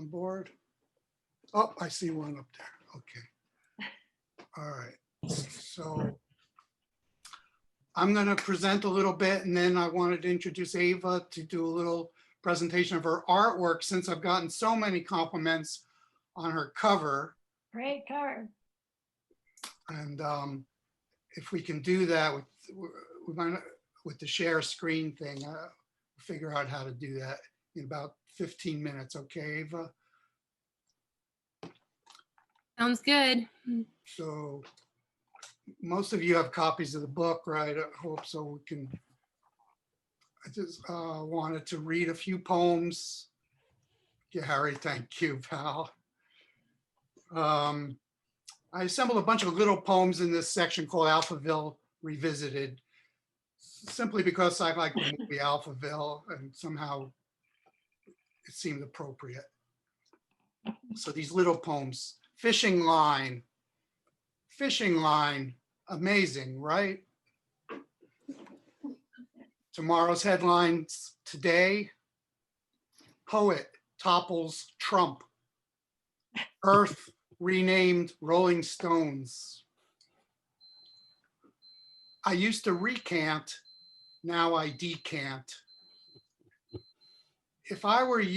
board? Oh, I see one up there. Okay. All right. So I'm going to present a little bit, and then I wanted to introduce Ava to do a little presentation of her artwork, since I've gotten so many compliments on her cover. Great card. And if we can do that with the share screen thing, figure out how to do that in about 15 minutes. Okay, Ava? Sounds good. So most of you have copies of the book, right? I hope so. We can. I just wanted to read a few poems. Yeah, Harry, thank you, pal. I assembled a bunch of little poems in this section called Alphaville Revisited, simply because I like the movie Alphaville and somehow it seemed appropriate. So these little poems. Fishing line, amazing, right? Tomorrow's headlines today: poet topples Trump, Earth renamed Rolling Stones. I used to recant, now I decant. If I were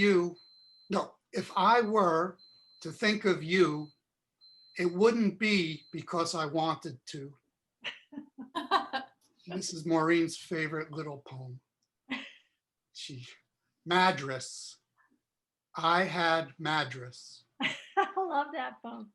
to think of you, it wouldn't be because I wanted to. This is Maureen's favorite little poem. Madras. I had Madras. I love that poem.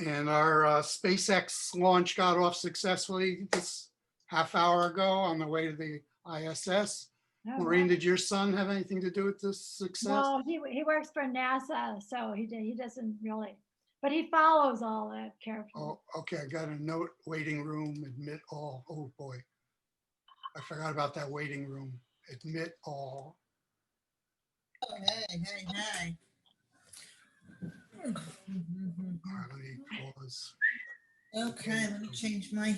And our SpaceX launch got off successfully this half hour ago on the way to the ISS. Oh, Maureen, wow. did your son have anything to do with this success? No, he works for NASA, so he doesn't really, but he follows all that carefully. Oh, okay, I got a note, waiting room, admit all. Oh boy, I forgot about that waiting room, admit all. Oh, hey. All right, let me pause. Okay, let me change my.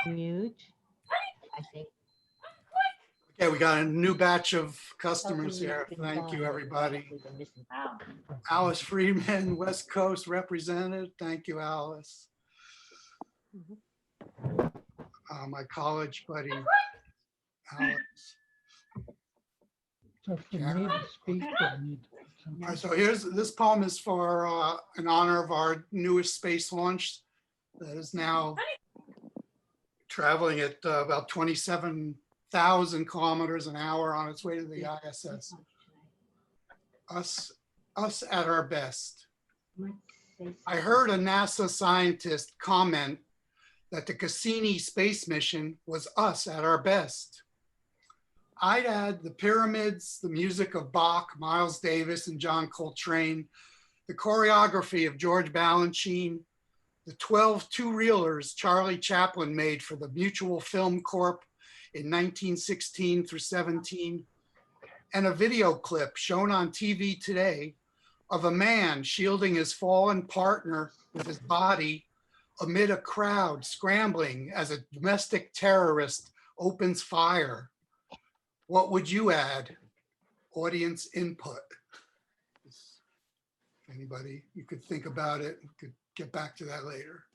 Mute, I think. Okay, we got a new batch of customers here. Thank you, everybody. Wow. Alice Friedman, West Coast represented. Thank you, Alice. My college buddy, Alex. So for me to speak, I need to put All some- right, so this poem is for in honor of our newest space launch that is now traveling at about 27,000 kilometers an hour on its way to the ISS. Us at our best. I heard a NASA scientist comment that the Cassini space mission was us at our best. I'd add the pyramids, the music of Bach, Miles Davis, and John Coltrane, the choreography of George Balanchine, the 12 two-reelers Charlie Chaplin made for the Mutual Film Corp in 1916 through 17, and a video clip shown on TV today of a man shielding his fallen partner with his body amid a crowd scrambling as a domestic terrorist opens fire. What would you add? Audience input. Anybody, you could think about it. We could get back to that later.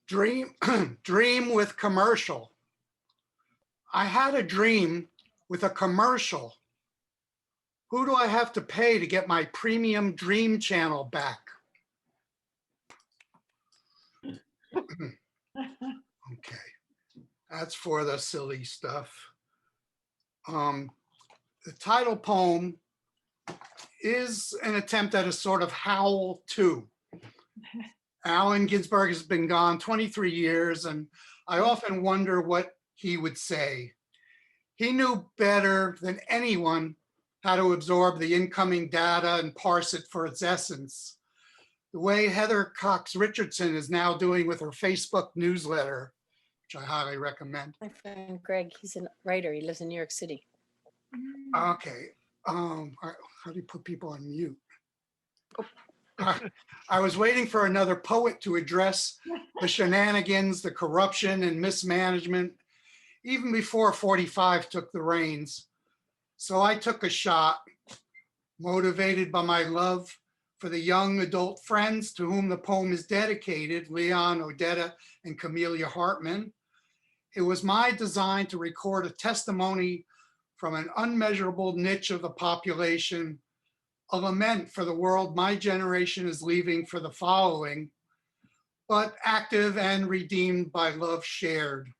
Dream, dream with commercial. I had a dream with a commercial. Who do I have to pay to get my premium dream channel back? Okay. That's for the silly stuff. The title poem is an attempt at a sort of howl too. Allen Ginsberg has been gone 23 years, and I often wonder what he would say. He knew better than anyone how to absorb the incoming data and parse it for its essence. The way Heather Cox Richardson is now doing with her Facebook newsletter, which I highly recommend. My friend Greg, he's a writer. He lives in New York City. Okay, how do you put people on mute? I was waiting for another poet to address the shenanigans, the corruption and mismanagement, even before 45 took the reins. So I took a shot, motivated by my love for the young adult friends to whom the poem is dedicated, Leon, Odetta, and Camelia Hartman. It was my design to record a testimony from an unmeasurable niche of the population, a lament for the world my generation is leaving for the following, but active and redeemed by love shared.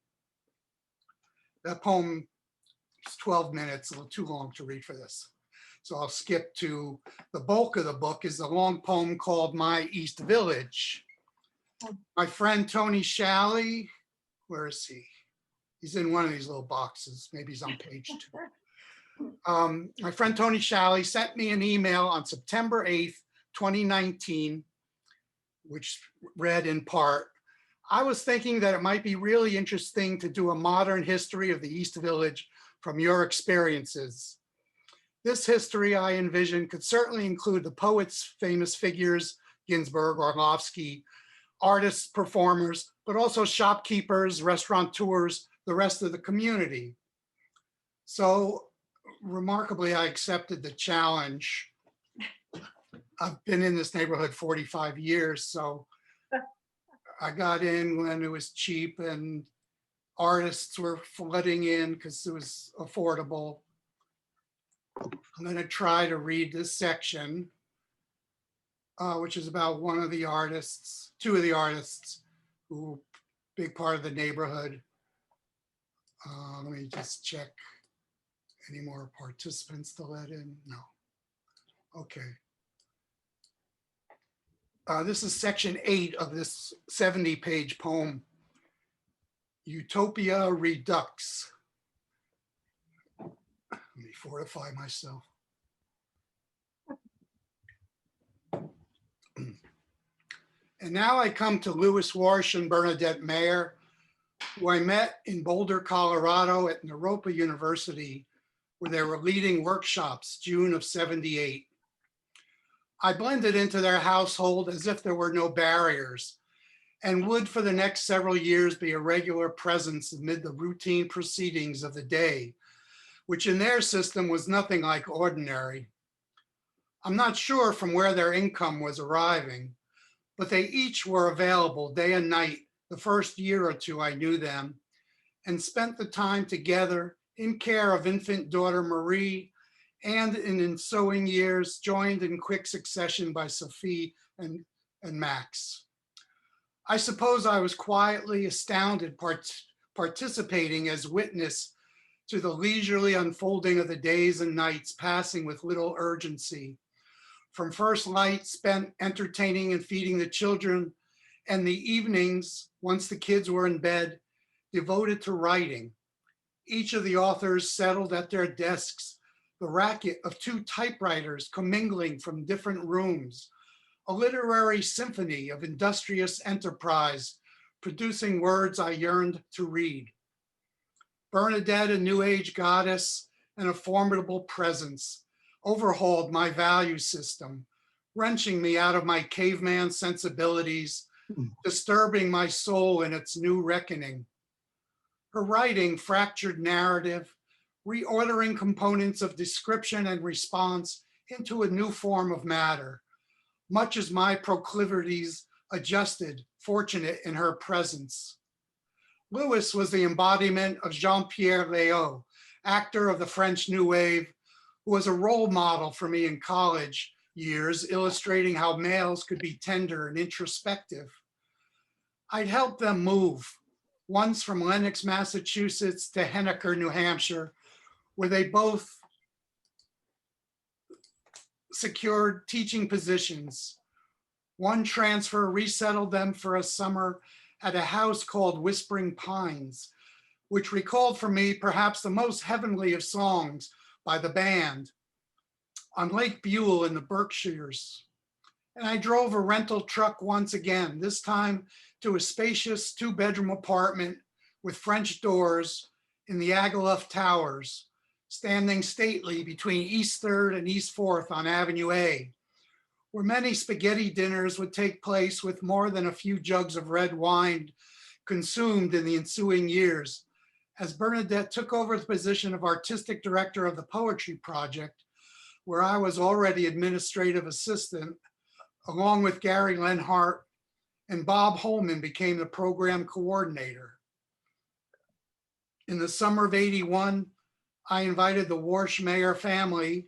That poem is 12 minutes, a little too long to read for this. So I'll skip to the bulk of the book is a long poem called My East Village. My friend Tony Shalley, where is he? He's in one of these little boxes. Maybe he's on page 2. My friend Tony Shalley sent me an email on September 8th, 2019, which read in part, I was thinking that it might be really interesting to do a modern history of the East Village from your experiences. This history I envision could certainly include the poets' famous figures, Ginsberg, Orlovsky, artists, performers, but also shopkeepers, restaurateurs, the rest of the community. So remarkably, I accepted the challenge. I've been in this neighborhood 45 years, so I got in when it was cheap and artists were flooding in because it was affordable. I'm going to try to read this section, which is about one of the artists, two of the artists who big part of the neighborhood. Let me just check any more participants to let in. No. Okay. This is section 8 of this 70-page poem, Utopia Redux. Let me fortify myself. And now I come to Louis Warsh and Bernadette Mayer, who I met in Boulder, Colorado at Naropa University, where they were leading workshops, June of '78. I blended into their household as if there were no barriers and would for the next several years be a regular presence amid the routine proceedings of the day, which in their system was nothing like ordinary. I'm not sure from where their income was arriving, but they each were available day and night the first year or two I knew them, and spent the time together in care of infant daughter Marie, and in ensuing years joined in quick succession by Sophie and Max. I suppose I was quietly astounded participating as witness to the leisurely unfolding of the days and nights passing with little urgency. From first light spent entertaining and feeding the children, and the evenings, once the kids were in bed, devoted to writing. Each of the authors settled at their desks, the racket of 2 typewriters commingling from different rooms, a literary symphony of industrious enterprise, producing words I yearned to read. Bernadette, a new age goddess and a formidable presence, overhauled my value system, wrenching me out of my caveman sensibilities, disturbing my soul in its new reckoning. Her writing fractured narrative, reordering components of description and response into a new form of matter, much as my proclivities adjusted, fortunate in her presence. Louis was the embodiment of Jean-Pierre Léaud, actor of the French New Wave, who was a role model for me in college years, illustrating how males could be tender and introspective. I'd helped them move, once from Lenox, Massachusetts to Henniker, New Hampshire, where they both secured teaching positions. One transfer resettled them for a summer at a house called Whispering Pines, which recalled for me perhaps the most heavenly of songs by the band, on Lake Buell in the Berkshires. And I drove a rental truck once again, this time to a spacious 2-bedroom apartment with French doors in the Agaloff Towers, standing stately between East 3rd and East 4th on Avenue A, where many spaghetti dinners would take place with more than a few jugs of red wine consumed in the ensuing years, as Bernadette took over the position of artistic director of the Poetry Project, where I was already administrative assistant, along with Gary Lenhart, and Bob Holman became the program coordinator. In the summer of '81, I invited the Warsh Mayer family,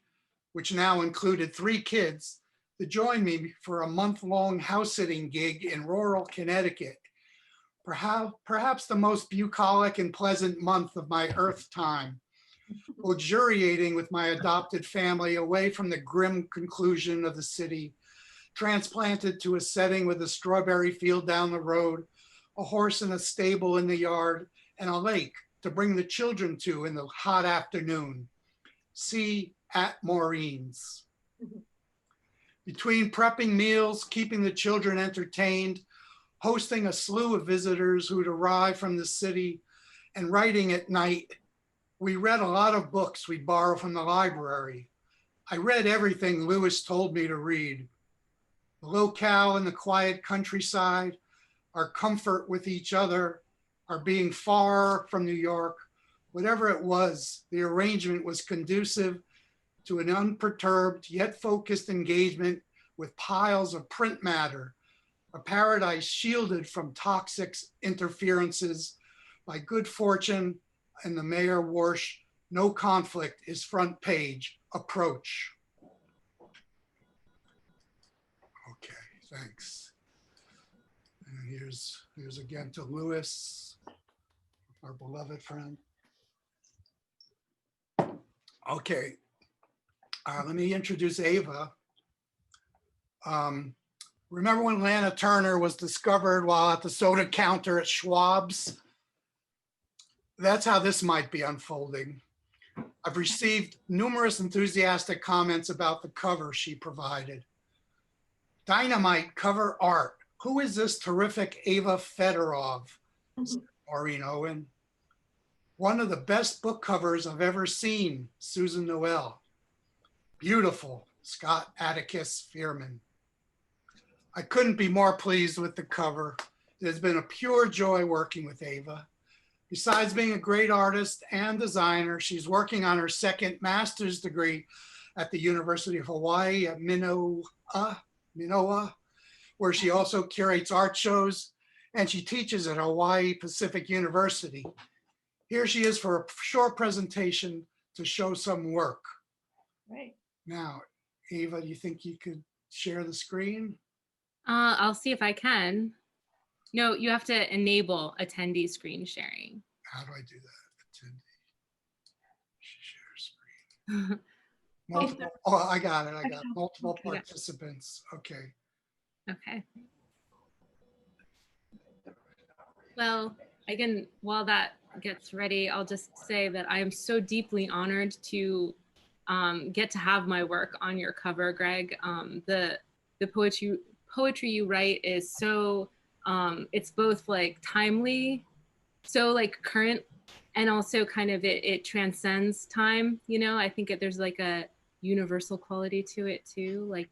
which now included 3 kids, to join me for a month-long house sitting gig in rural Connecticut, perhaps the most bucolic and pleasant month of my earth time, luxuriating with my adopted family away from the grim conclusion of the city, transplanted to a setting with a strawberry field down the road, a horse in a stable in the yard, and a lake to bring the children to in the hot afternoon. See at Maureen's. Between prepping meals, keeping the children entertained, hosting a slew of visitors who'd arrive from the city, and writing at night, we read a lot of books we'd borrow from the library. I read everything Lewis told me to read. The locale in the quiet countryside, our comfort with each other, our being far from New York, whatever it was, the arrangement was conducive to an unperturbed yet focused engagement with piles of print matter, a paradise shielded from toxic interferences by good fortune and the Mayer Warsh, no conflict is front page approach. Okay, thanks. And here's again to Lewis, our beloved friend. Okay, let me introduce Ava. Remember when Lana Turner was discovered while at the soda counter at Schwab's? That's how this might be unfolding. I've received numerous enthusiastic comments about the cover she provided. Dynamite cover art. Who is this terrific Ava Fedorov? Maureen Owen. One of the best book covers I've ever seen, Susan Noel. Beautiful, Scott Atticus Fearman. I couldn't be more pleased with the cover. It has been a pure joy working with Ava. Besides being a great artist and designer, she's working on her second master's degree at the University of Hawaii at Manoa, where she also curates art shows, and she teaches at Hawaii Pacific University. Here she is for a short presentation to show some work. Great. Now, Ava, do you think you could share the screen? I'll see if I can. No, you have to enable attendee screen sharing. How do I do that? Attendee. Share screen. Multiple, oh, I got it. I got multiple participants. Okay. Okay. Well, again, while that gets ready, I'll just say that I am so deeply honored to get to have my work on your cover, Greg. The poetry you write is so, it's both like timely, so like current, and also kind of it transcends time. You know, I think there's like a universal quality to it too. Like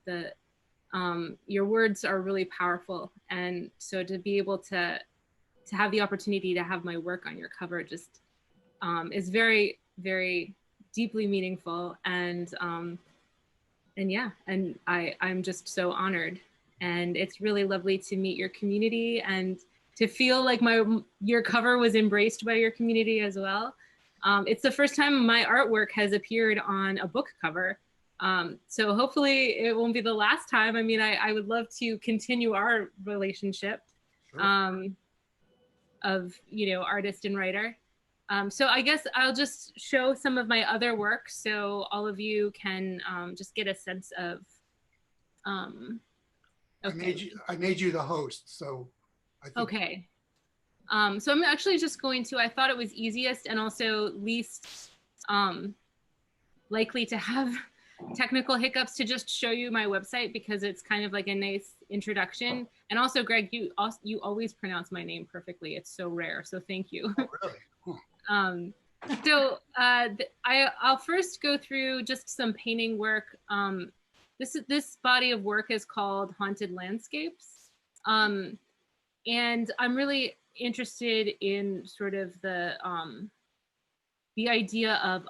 your words are really powerful. And so to be able to have the opportunity to have my work on your cover just is very, very deeply meaningful. And yeah, and I'm just so honored. And it's really lovely to meet your community and to feel like your cover was embraced by your community as well. It's the first time my artwork has appeared on a book cover. So hopefully it won't be the last time. I mean, I would love to continue our relationship of, artist and writer. So I guess I'll just show some of my other work so all of you can just get a sense of, okay. I made you the host, so I think. Okay. So I'm actually just going to, I thought it was easiest and also least likely to have technical hiccups to just show you my website because it's kind of like a nice introduction. And also, Greg, you always pronounce my name perfectly. It's so rare. So thank you. Oh, really? Cool. I'll first go through just some painting work. This body of work is called Haunted Landscapes. And I'm really interested in sort of the the idea of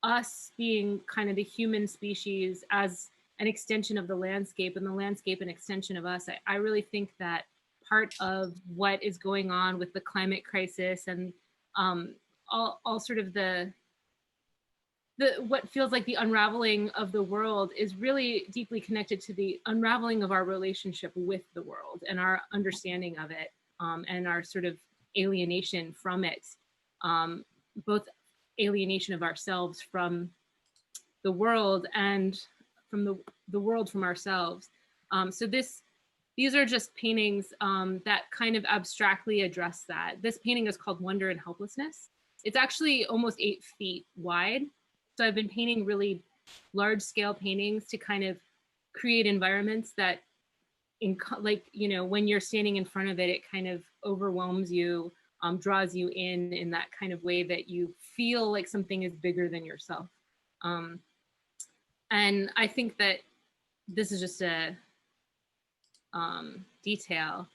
us being kind of the human species as an extension of the landscape, and the landscape an extension of us. I really think that part of what is going on with the climate crisis and all sort of the what feels like the unraveling of the world is really deeply connected to the unraveling of our relationship with the world and our understanding of it, and our sort of alienation from it, both alienation of ourselves from the world and from the world from ourselves. So these are just paintings that kind of abstractly address that. This painting is called Wonder and Helplessness. It's actually almost 8 feet wide. So I've been painting really large scale paintings to kind of create environments that, like, you know, when you're standing in front of it, it kind of overwhelms you, draws you in that kind of way that you feel like something is bigger than yourself. And I think that this is just a detail.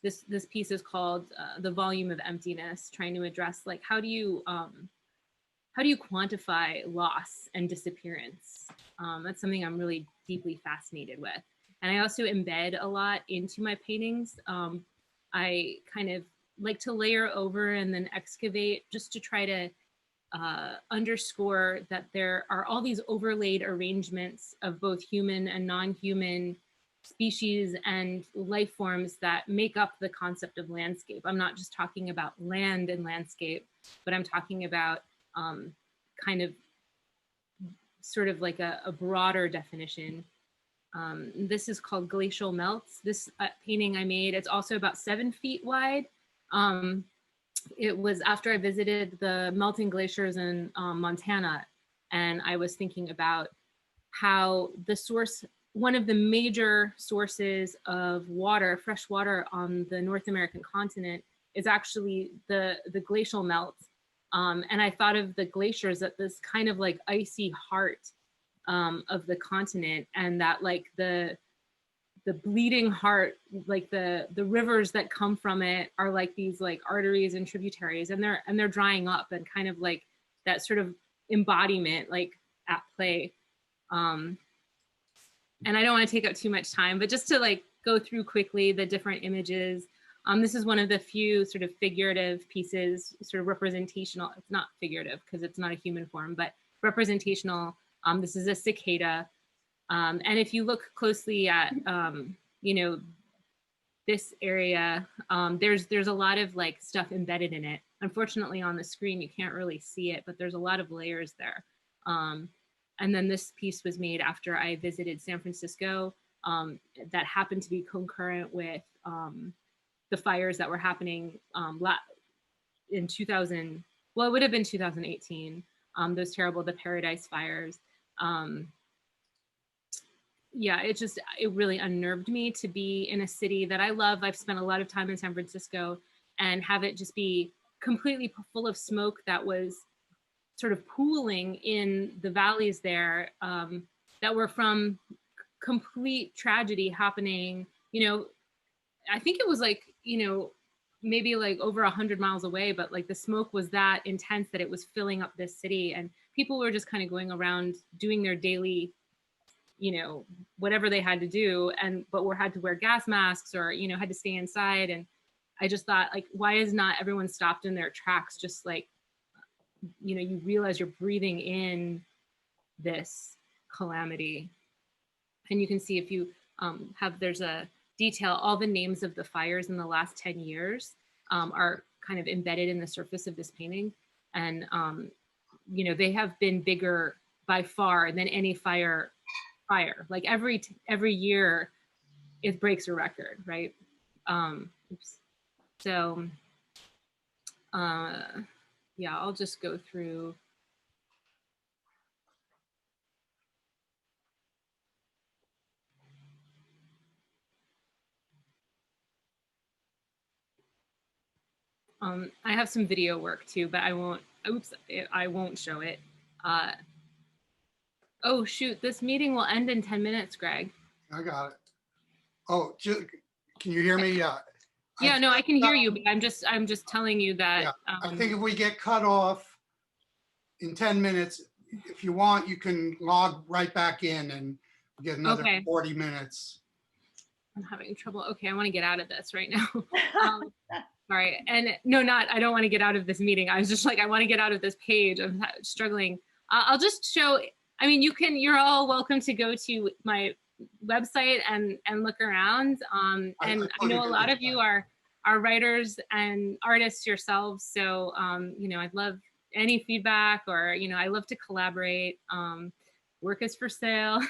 This piece is called The Volume of Emptiness, trying to address like how do you quantify loss and disappearance? That's something I'm really deeply fascinated with. And I also embed a lot into my paintings. I kind of like to layer over and then excavate just to try to underscore that there are all these overlaid arrangements of both human and non-human species and life forms that make up the concept of landscape. I'm not just talking about land and landscape, but I'm talking about kind of sort of like a broader definition. This is called Glacial Melts. This painting I made, it's also about 7 feet wide. It was after I visited the melting glaciers in Montana, and I was thinking about how the source, one of the major sources of water, fresh water on the North American continent is actually the glacial melt. And I thought of the glaciers at this kind of like icy heart of the continent, and that like the bleeding heart, like the rivers that come from it are like these like arteries and tributaries, and they're drying up, and kind of like that sort of embodiment like at play. And I don't want to take up too much time, but just to like go through quickly the different images. This is one of the few sort of figurative pieces, sort of representational. It's not figurative because it's not a human form, but representational. This is a cicada. And if you look closely at, you know, this area, there's a lot of like stuff embedded in it. Unfortunately, on the screen, you can't really see it, but there's a lot of layers there. And then this piece was made after I visited San Francisco, that happened to be concurrent with the fires that were happening in 2000, well, it would have been 2018, those terrible, the Paradise fires. Yeah, it really unnerved me to be in a city that I love. I've spent a lot of time in San Francisco, and have it just be completely full of smoke that was sort of pooling in the valleys there, that were from complete tragedy happening. You know, I think it was like, you know, maybe like over 100 miles away, but like the smoke was that intense that it was filling up this city, and people were just kind of going around doing their daily, you know, whatever they had to do, but had to wear gas masks, or, you know, had to stay inside. And I just thought, like, why is not everyone stopped in their tracks? Just like, you know, you realize you're breathing in this calamity. And you can see if you there's a detail, all the names of the fires in the last 10 years are kind of embedded in the surface of this painting. And, you know, they have been bigger by far than any fire. Like every year it breaks a record, right? So, yeah, I'll just go through. I have some video work too, but I won't show it. Oh shoot, this meeting will end in 10 minutes, Greg. I got it. Oh, can you hear me? Yeah. Yeah, no, I can hear you, but I'm just telling you that. Yeah, I think if we get cut off, in 10 minutes. If you want, you can log right back in and get another Okay. 40 minutes. I'm having trouble. Okay, I want to get out of this right now. Sorry. And no, I don't want to get out of this meeting. I was just like, I want to get out of this page. I'm struggling. I'll just show, I mean, you're all welcome to go to my website and look around. And I know a lot of you are writers and artists yourselves. So, I'd love any feedback, or, I love to collaborate. Work is for sale.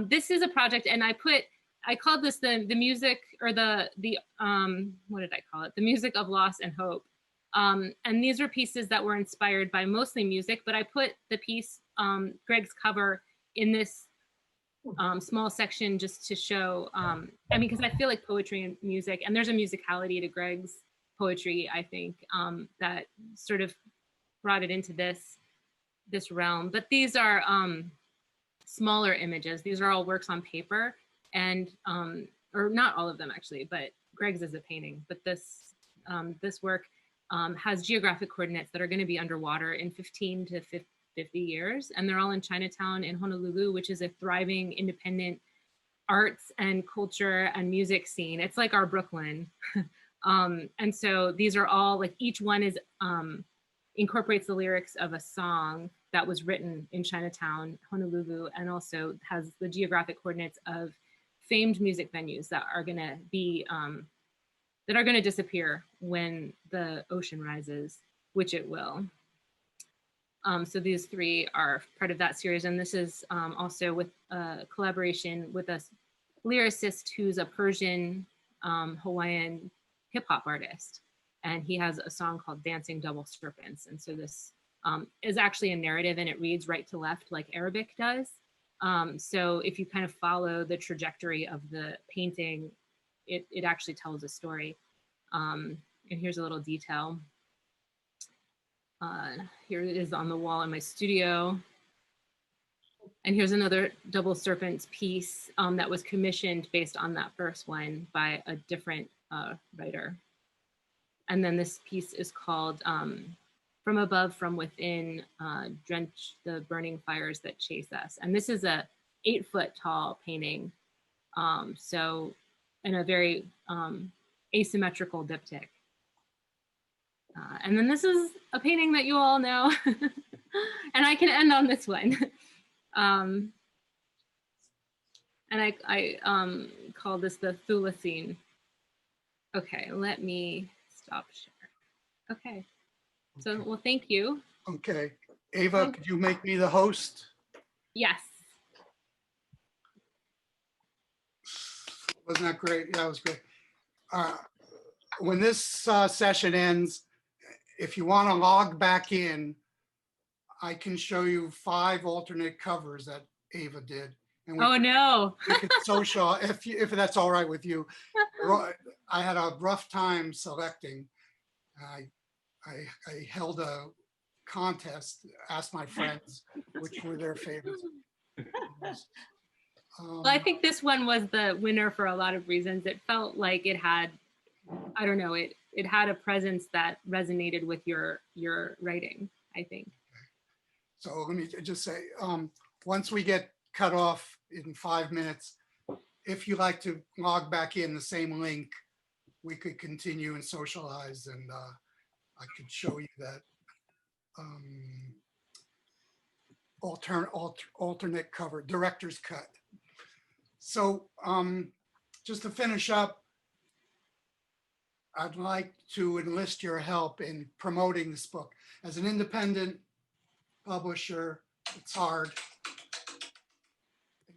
This is a project, and I called this the music, or the what did I call it? The music of loss and hope. And these were pieces that were inspired by mostly music, but I put the piece, Greg's cover, in this small section just to show, because I feel like poetry and music, and there's a musicality to Greg's poetry, I think, that sort of brought it into this realm. But these are smaller images. These are all works on paper, and or not all of them actually, but Greg's is a painting. But this work has geographic coordinates that are going to be underwater in 15 to 50 years, and they're all in Chinatown in Honolulu, which is a thriving independent arts and culture and music scene. It's like our Brooklyn. And so these are all, like, each one is incorporates the lyrics of a song that was written in Chinatown, Honolulu, and also has the geographic coordinates of famed music venues that are going to be disappear when the ocean rises, which it will. So these three are part of that series, and this is also with a collaboration with a lyricist who's a Persian Hawaiian hip hop artist, and he has a song called Dancing Double Serpents. And so this is actually a narrative, and it reads right to left like Arabic does. So if you kind of follow the trajectory of the painting, it actually tells a story. And here's a little detail. Here it is on the wall in my studio. And here's another Double Serpents piece that was commissioned based on that first one by a different writer. And then this piece is called From Above, From Within, Drench the Burning Fires That Chase Us. And this is a 8-foot tall painting. So in a very asymmetrical diptych. And then this is a painting that you all know. And I can end on this one. And I call this the Thulacine. Okay, let me stop share. Okay, so, well, thank you. Okay, Ava, could you make me the host? Yes. Wasn't that great? Yeah, it was great. When this session ends, if you want to log back in, I can show you 5 alternate covers that Ava did. And we could social, if that's all right with you. I had a rough time selecting. I held a contest, asked my friends which were their favorites. Well, I think this one was the winner for a lot of reasons. It felt like it had, I don't know, it had a presence that resonated with your writing, I think. So let me just say, once we get cut off in 5 minutes, if you like to log back in the same link, we could continue and socialize, and I could show you that alternate cover, director's cut. So just to finish up, I'd like to enlist your help in promoting this book. As an independent publisher, it's hard,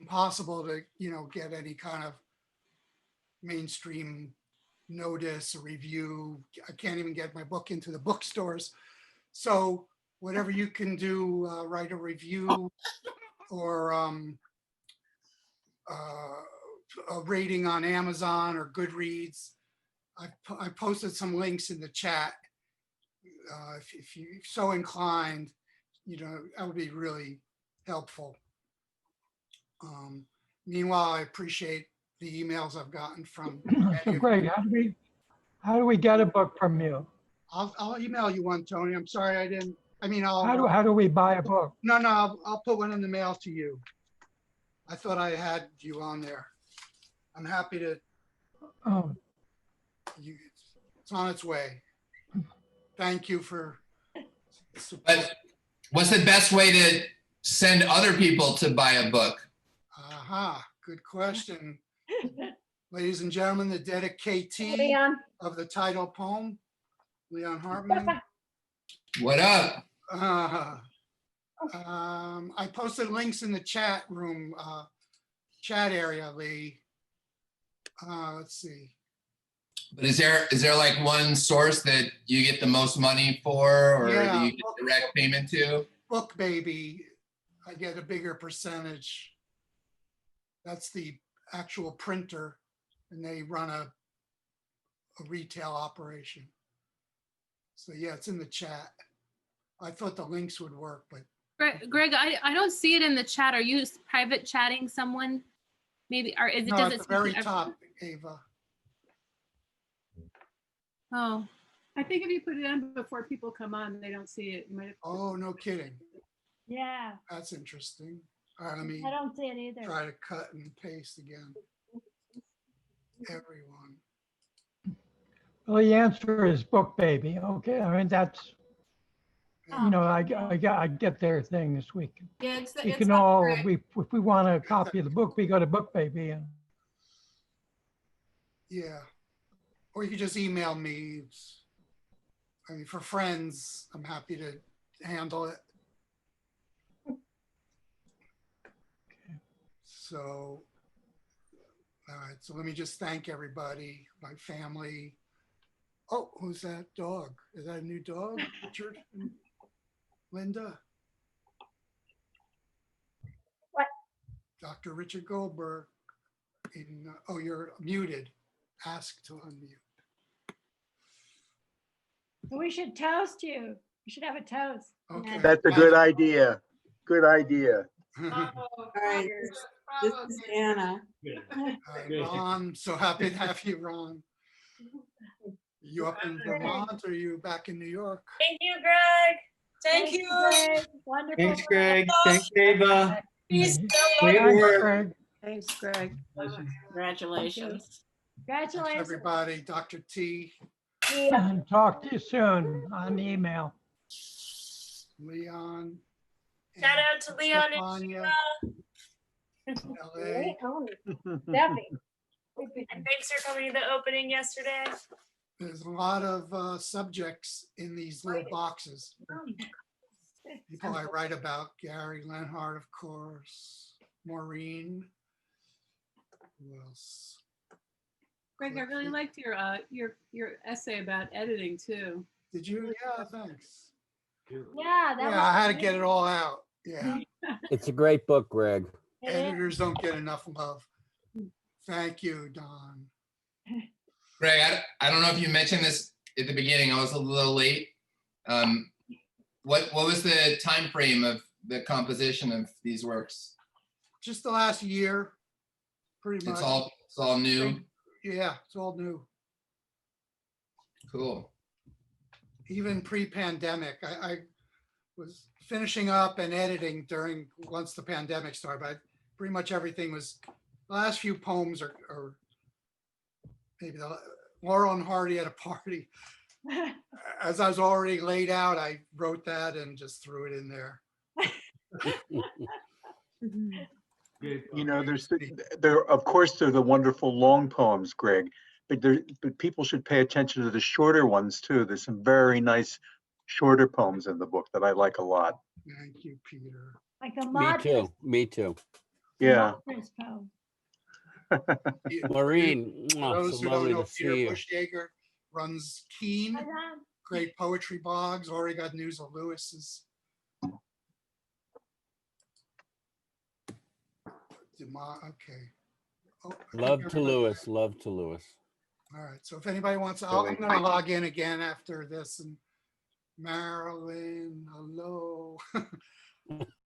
impossible to, get any kind of mainstream notice or review. I can't even get my book into the bookstores. So whatever you can do, write a review or a rating on Amazon or Goodreads. I posted some links in the chat. If you're so inclined, that would be really helpful. Meanwhile, I appreciate the emails I've gotten from. So Greg, how do we get a book from you? I'll email you one, Tony. I'm sorry I I mean, How do we buy a book? no, I'll put one in the mail to you. I thought I had you on there. I'm happy to, Oh, it's on its way. Thank you for support. But what's the best way to send other people to buy a book? Aha, good question. Ladies and gentlemen, the dedicatee Leon, of the title poem, Leon Hartman. What up? I posted links in the chat room, chat area, Lee. Let's see. But is there like one source that you get the most money for, or Yeah. that you get direct payment to? Book Baby, I get a bigger percentage. That's the actual printer, and they run a retail operation. So yeah, it's in the chat. I thought the links would work, but Greg, I don't see it in the chat. Are you private chatting someone? Maybe, or is it, no, does at it? the speak to very everyone? top, Ava. Oh, I think if you put it on before people come on, they don't see it. You might have. Oh, no kidding. Yeah, That's interesting. All right, let me I don't see it either. try to cut and paste again. Everyone. well, the answer is Book Baby. Okay, I mean, that's, you know, I get their thing this week. Yeah, We can all, if we want a copy of the book, we go to Book Baby. And Yeah. Or you could just email me. I mean, for friends, I'm happy to handle it. So, all right, so let me just thank everybody, my family. Oh, who's that dog? Is that a new dog, Richard and Linda? What? Dr. Richard Goldberg. Oh, you're muted. Ask to unmute. We should toast you. We should have a toast. Okay. That's a good idea. Good idea. All right, this is Anna. Hi, Ron, so happy to have you, Ron. You up in Vermont or you back in New York? thank you, Greg. Thank you. Greg. Wonderful. Thanks, Greg. Thanks, Ava. Peace. Great thanks, work. Greg. Thanks, Greg. Congratulations. Congratulations. Everybody, Dr. T, And talk to you soon on email. Leon. Shout out to Leon and Stefania, LA. Debbie. And thanks for coming to the opening yesterday. There's a lot of subjects in these little boxes. People I write about, Gary Lenhart, of course, Maureen. Who else? Greg, I really liked your essay about editing too. Did you? Yeah, thanks. Yeah, that Yeah, was I had to great. get it all out. Yeah, It's a great book, Greg. It is. editors don't get enough love. Thank you, Don. Greg, I don't know if you mentioned this at the beginning. I was a little late. What was the time frame of the composition of these works? Just the last year, pretty much. It's all new. Yeah, it's all new. Cool. Even pre-pandemic, I was finishing up and editing once the pandemic started, but pretty much everything was, the last few poems are maybe the Laurel and Hardy at a party. As I was already laid out, I wrote that and just threw it in there. You know, of course, there are the wonderful long poems, Greg, but people should pay attention to the shorter ones too. There's some very nice shorter poems in the book that I like a lot. Thank you, Peter. Like the Me Madras. too. Me too. Yeah. Madras poem. Maureen, For mwah, those so who don't lovely know, to Peter see you. Bushhager runs Keen, Hi, Don. great poetry blogs, already got news of Lewis's. Okay. Oh, I Love think to everybody- Lewis. Love to Lewis. All right, so if anybody wants, I'm gonna log in again after this and Marilyn, hello.